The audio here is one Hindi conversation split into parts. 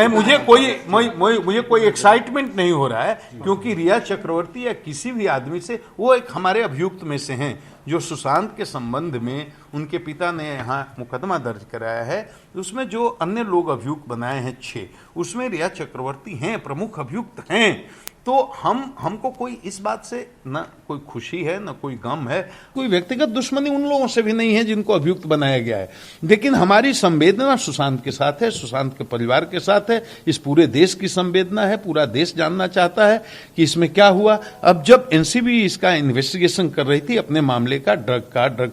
मुझे कोई एक्साइटमेंट नहीं हो रहा है, क्योंकि रिया चक्रवर्ती या किसी भी आदमी से, वो एक हमारे अभियुक्त में से हैं जो सुशांत के संबंध में उनके पिता ने यहाँ मुकदमा दर्ज कराया है। उसमें जो अन्य लोग अभियुक्त बनाए हैं 6, उसमें रिया चक्रवर्ती हैं, प्रमुख अभियुक्त हैं। तो हमको कोई इस बात से न कोई खुशी है न कोई गम है, कोई व्यक्तिगत दुश्मनी उन लोगों से भी नहीं है जिनको अभियुक्त बनाया गया है। लेकिन हमारी संवेदना सुशांत के साथ है, सुशांत के परिवार के साथ है, इस पूरे देश की संवेदना है। पूरा देश जानना चाहता है कि इसमें क्या हुआ। अब जब एनसीबी इसका इन्वेस्टिगेशन कर रही थी अपने मामले का, ड्रग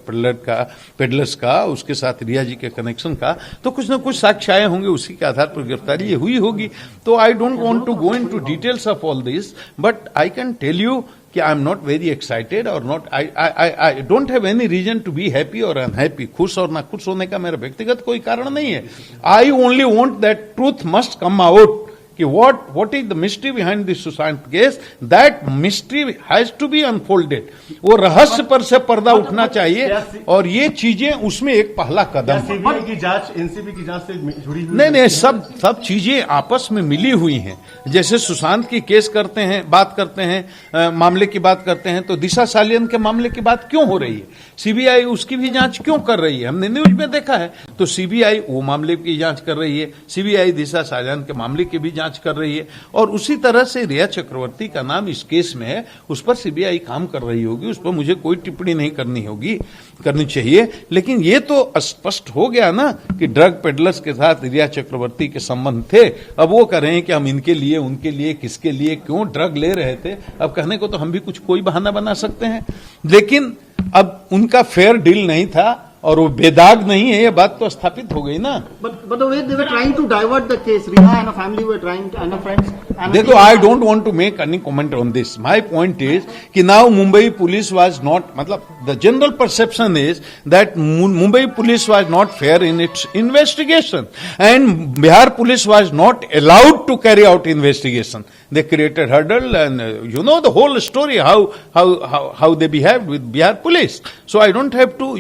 पेडलर्स का, उसके साथ रिया जी के कनेक्शन का, तो कुछ न कुछ साक्ष्य आए होंगे, उसी के आधार पर गिरफ्तारी ये हुई होगी। तो I don't want to go into details of all this, but I can tell you कि I am not very excited or not, I don't have any reason to be happy or unhappy. खुश और ना खुश होने का मेरा व्यक्तिगत कोई कारण नहीं है। I only want that truth must come out कि what is the mystery behind this Sushant case, that mystery has to be unfolded। वो रहस्य पर से पर्दा उठना चाहिए, और ये चीजें उसमें एक पहला कदम। सीबीआई की जांच एनसीबी की जांच से जुड़ी हुई नहीं, सब चीजें आपस में मिली हुई हैं। जैसे सुशांत की केस करते हैं, बात करते हैं, मामले की बात करते हैं, तो दिशा सालियन के मामले की बात क्यों हो रही है? सीबीआई उसकी भी जांच क्यों कर रही है? हमने न्यूज में देखा है। तो सीबीआई वो मामले की जांच कर रही है, सीबीआई दिशा सालियन के मामले की भी जांच कर रही है, और उसी तरह से रिया चक्रवर्ती का नाम इस केस में है, उस पर सीबीआई काम कर रही होगी। उस पर मुझे कोई टिप्पणी नहीं करनी चाहिए। लेकिन ये तो स्पष्ट हो गया ना कि ड्रग पेडलर्स के साथ रिया चक्रवर्ती के संबंध थे। अब वो कह रहे हैं कि हम इनके लिए, उनके लिए, किसके लिए, क्यों ड्रग ले रहे थे। अब कहने को तो हम भी कोई बहाना बना सकते हैं, लेकिन अब उनका फेयर डील नहीं था और वो बेदाग नहीं है, ये बात तो स्थापित हो गई ना। But the way they were trying to divert the case, Riha and her family were trying, and her friends. देखो, I don't want to make any comment on this. My point is कि now Mumbai police was not, मतलब the general perception is that Mumbai police was not fair in its investigation, and Bihar police was not allowed to carry out investigation. They created hurdle, and you know the whole story how they behaved with Bihar police. So I don't have to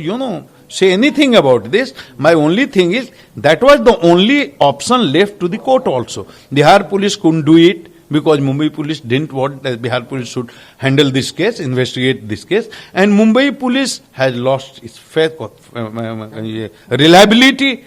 say anything about this. My only thing is that was the only option left to the court also. Bihar police couldn't do it because Mumbai police didn't want that Bihar police should handle this case, investigate this case, and Mumbai police has lost its faith, reliability.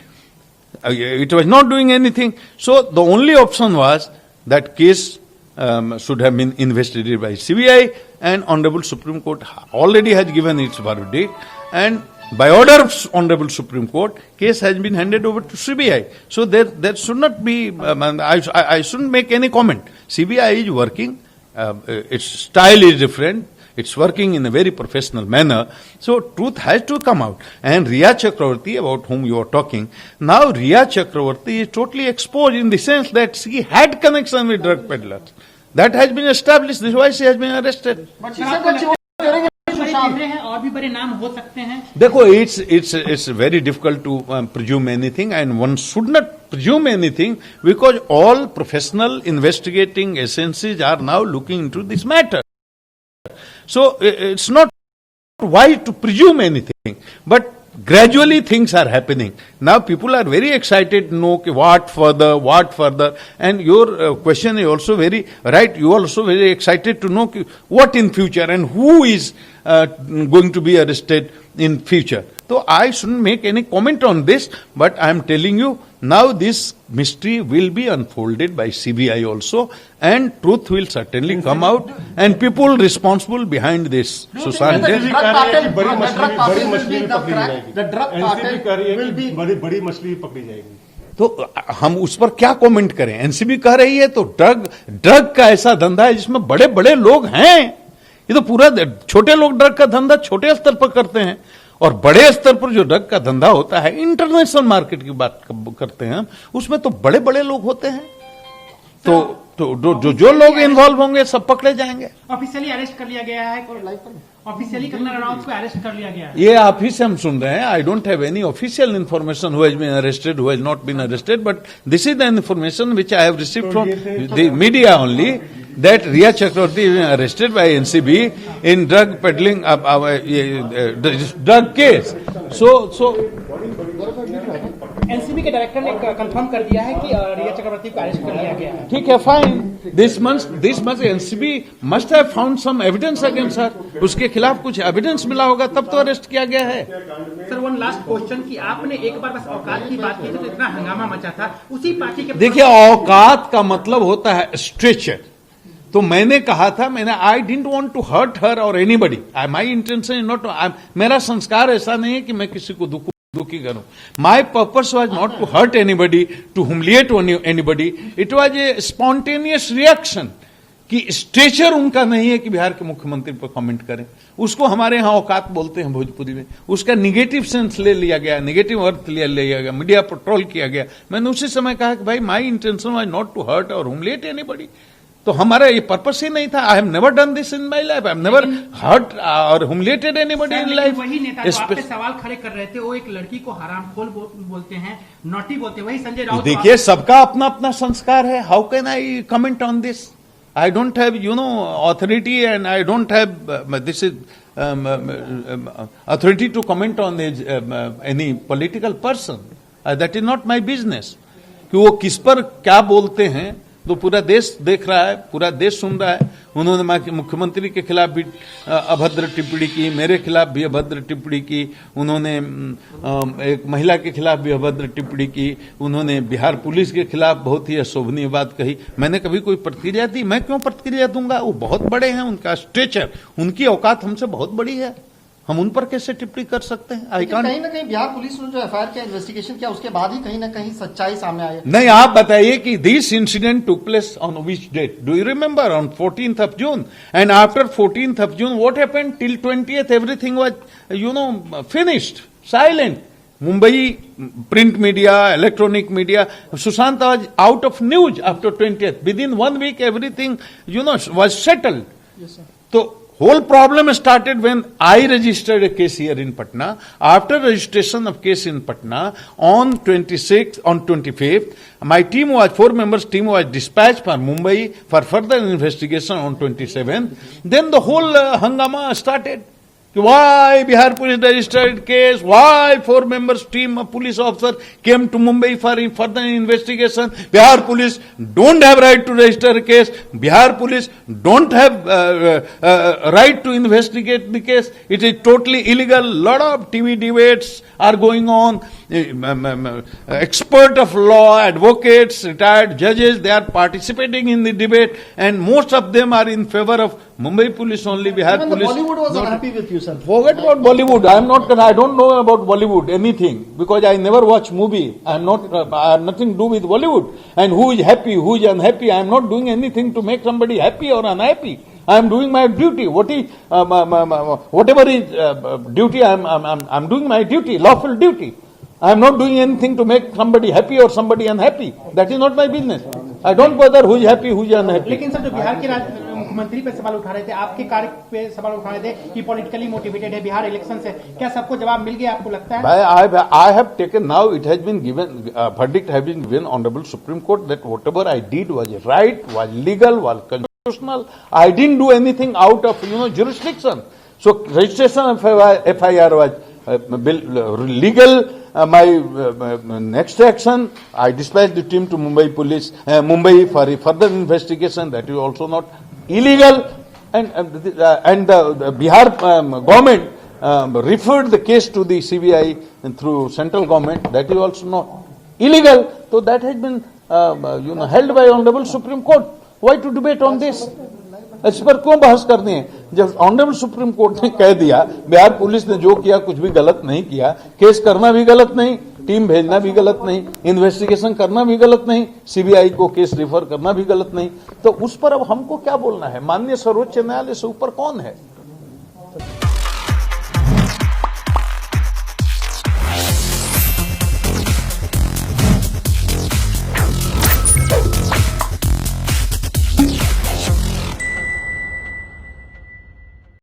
It was not doing anything. So the only option was that case should have been investigated by CBI, and Honorable Supreme Court already has given its verdict, and by order of Honorable Supreme Court, case has been handed over to CBI. So there should not be, I shouldn't make any comment. CBI is working, its style is different, it's working in a very professional manner. So truth has to come out. And Riya Chakravarti, about whom you are talking, now Riya Chakravarti is totally exposed in the sense that she had connection with drug peddlers. That has been established, this is why she has been arrested. But she said that she was सामने हैं और भी बड़े नाम हो सकते हैं। देखो, it's very difficult to presume anything, and one should not presume anything because all professional investigating agencies are now looking into this matter. So it's not wise to presume anything, but gradually things are happening. Now people are very excited to know what further, and your question is also very right. You are also very excited to know what in future and who is going to be arrested in future. So I shouldn't make any comment on this, but I am telling you now this mystery will be unfolded by CBI also, and truth will certainly come out, and people responsible behind this Sushant बड़ी मछली पकड़ी जाएगी। तो हम उस पर क्या कमेंट करें? एनसीबी कह रही है तो ड्रग का ऐसा धंधा है जिसमें बड़े बड़े लोग हैं। ये तो पूरा, छोटे लोग ड्रग का धंधा छोटे स्तर पर करते हैं, और बड़े स्तर पर जो ड्रग का धंधा होता है, इंटरनेशनल मार्केट की बात करते हैं, उसमें तो बड़े बड़े लोग होते हैं। तो जो लोग इन्वॉल्व होंगे सब पकड़े जाएंगे। ऑफिशियली अरेस्ट कर लिया गया है, ऑफिशियली कंगना रनौत को अरेस्ट कर लिया गया है। ये आप ही से हम सुन रहे हैं। I don't have any official information who has been arrested, who has not been arrested, but this is the information which I have received from the media only, that Riya Chakravarti is arrested by NCB in drug peddling, drug case. So NCB के डायरेक्टर ने कंफर्म कर दिया है कि रिया चक्रवर्ती को अरेस्ट कर लिया गया है। ठीक है, fine. This much NCB must have found some evidence against her. उसके खिलाफ कुछ एविडेंस मिला होगा तब तो अरेस्ट किया गया है। सर, वन लास्ट क्वेश्चन कि आपने एक बार बस औकात की बात की थी तो इतना हंगामा मचा था, उसी पार्टी के देखिए, औकात का मतलब होता है स्ट्रेचर। तो मैंने कहा था, I didn't want to hurt her और anybody. My intention is not, मेरा संस्कार ऐसा नहीं है कि मैं किसी को दुखी करूं। My purpose was not to hurt anybody, to humiliate anybody. It was a spontaneous reaction कि स्टेचर उनका नहीं है कि बिहार के मुख्यमंत्री पर कमेंट करें। उसको हमारे यहां औकात बोलते हैं भोजपुरी में। उसका निगेटिव सेंस ले लिया गया, निगेटिव अर्थ ले लिया गया, मीडिया पर ट्रोल किया गया। मैंने उसी समय कहा कि भाई, my intention was not to hurt और ह्यूमिलिएट एनीबडी। तो हमारा ये पर्पस ही नहीं था। I have never done this in my life. I have never hurt और ह्यूमिलिएटेड एनीबॉडी इन लाइफ। वही नेता जो आप पे सवाल खड़े कर रहे थे, वो एक लड़की को हरामखोर बोलते हैं, नॉटी बोलते हैं, वही संजय राउत। देखिए, सबका अपना अपना संस्कार है। How can I comment on this? I don't have authority and I don't have this is authority to comment on any political person. That is not my business. कि वो किस पर क्या बोलते हैं तो पूरा देश देख रहा है, पूरा देश सुन रहा है। उन्होंने मुख्यमंत्री के खिलाफ भी अभद्र टिप्पणी की, मेरे खिलाफ भी अभद्र टिप्पणी की, उन्होंने एक महिला के खिलाफ भी अभद्र टिप्पणी की, उन्होंने बिहार पुलिस के खिलाफ बहुत ही अशोभनीय बात कही। मैंने कभी कोई प्रतिक्रिया दी? मैं क्यों प्रतिक्रिया दूंगा? वो बहुत बड़े हैं, उनका स्ट्रेचर, उनकी औकात हमसे बहुत बड़ी है। हम उन पर कैसे टिप्पणी कर सकते हैं? कहीं ना कहीं बिहार पुलिस ने जो एफआईआर किया, इन्वेस्टिगेशन किया, उसके बाद ही कहीं ना कहीं सच्चाई सामने आई। नहीं, आप बताइए कि this incident took place on which date? Do you remember? On 14th of June. And after 14th of June, what happened? Till 20th, everything was, finished, silent. Mumbai print media, electronic media, Sushant was out of news after 20th. Within 1 week, everything, was settled. Yes, sir. So, whole problem started when I registered a case here in Patna. After registration of case in Patna, on 25th, my team was, 4 members team was dispatched for Mumbai for further investigation on 27th. Then the whole hangama started. Why Bihar police registered case? Why 4 members team of police officer came to Mumbai for further investigation? Bihar police don't have right to register a case. Bihar police don't have right to investigate the case. It is totally illegal. Lot of TV debates are going on. Expert of law, advocates, retired judges, they are participating in the debate, and most of them are in favor of Mumbai police only. Bihar even police. Bollywood was unhappy with you, sir. Forget about Bollywood. I don't know about Bollywood anything because I never watch movie. I have nothing to do with Bollywood. And who is happy, who is unhappy? I am not doing anything to make somebody happy or unhappy. I am doing my duty. Whatever is duty, I am doing my duty, lawful duty. I am not doing anything to make somebody happy or somebody unhappy. That is not my business. I don't bother who is happy, who is unhappy. लेकिन सर, जो बिहार के मुख्यमंत्री पे सवाल उठा रहे थे, आपके कार्य पे सवाल उठा रहे थे कि पॉलिटिकली मोटिवेटेड है, बिहार इलेक्शन से, क्या सबको जवाब मिल गया आपको लगता है? I have taken, now it has been given, verdict has been given Honorable Supreme Court that whatever I did was right, was legal, was constitutional. I didn't do anything out of jurisdiction. So registration of FIR was legal. My next action, I dispatched the team to Mumbai police, Mumbai for a further investigation. That is also not illegal. And the Bihar government referred the case to the CBI and through central government. That is also not illegal. So that has been held by Honorable Supreme Court. Why to debate on this? इस पर क्यों बहस करनी है? जब ऑनरेबल सुप्रीम कोर्ट ने कह दिया बिहार पुलिस ने जो किया कुछ भी गलत नहीं किया, केस करना भी गलत नहीं, टीम भेजना भी गलत नहीं, इन्वेस्टिगेशन करना भी गलत नहीं, सीबीआई को केस रिफर करना भी गलत नहीं, तो उस पर अब हमको क्या बोलना है? माननीय सर्वोच्च न्यायालय से ऊपर कौन है?